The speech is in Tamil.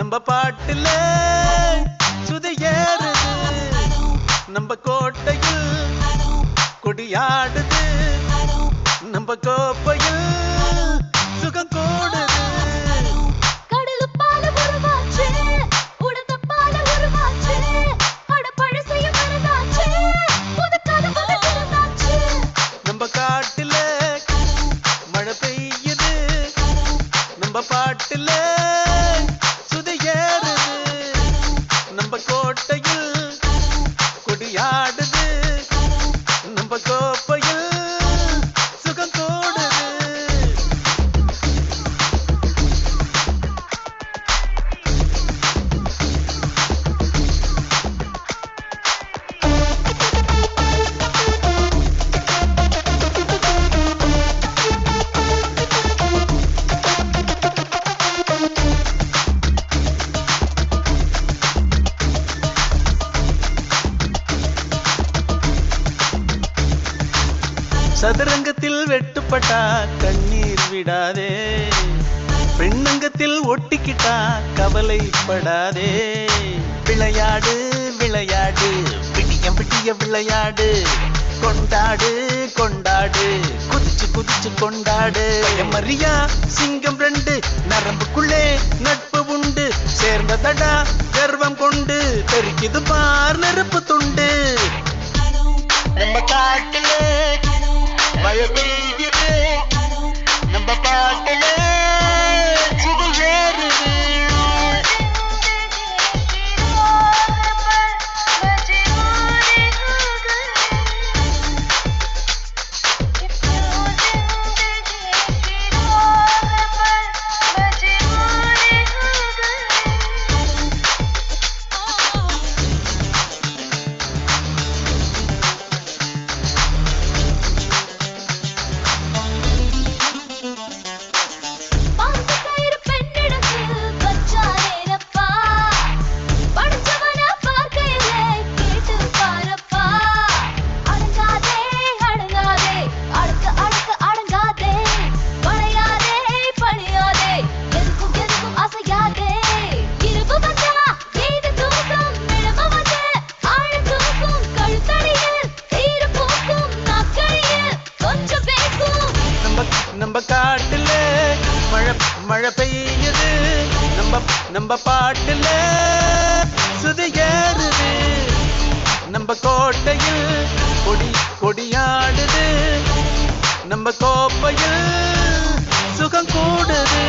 நம்ம பாட்டுல சுதி ஏறுது, நம்ம கோட்டையில் கொடியாடுது, நம்ம கோப்பையில் சுகம் கூடுது. நம்ம காட்டுல மழை பெய்யுது, நம்ம பாட்டுல சுதி ஏறுது, நம்ம கோட்டையில் கொடியாடுது, நம்ம கோப்பையில் சுகம் கூடுது. சதுரங்கத்தில் வெட்டுப்பட்டா கண்ணீர் விடாதே, பெண்ணங்கத்தில் ஒட்டிக்கிட்டா கவலைப்படாதே. விளையாடு விளையாடு விடிய விடிய விளையாடு, கொண்டாடு கொண்டாடு குதிச்சு குதிச்சு கொண்டாடு. மரியா சிங்கம் ரெண்டு நரம்புக்குள்ளே நட்பு உண்டு, சேர்ந்ததடா கர்வம் கொண்டு தெரிக்குது பார் நெருப்பு துண்டு. நம்ம காட்டுல மழை பெய்யுது, நம்ம பாட்டுல சுதி ஏறுது. நம்ம காட்டுல மழை பெய்யுது, நம்ம பாட்டுல சுதி ஏறுது, நம்ம கோட்டையில் கொடியாடுது, நம்ம கோப்பையில் சுகம் கூடுது.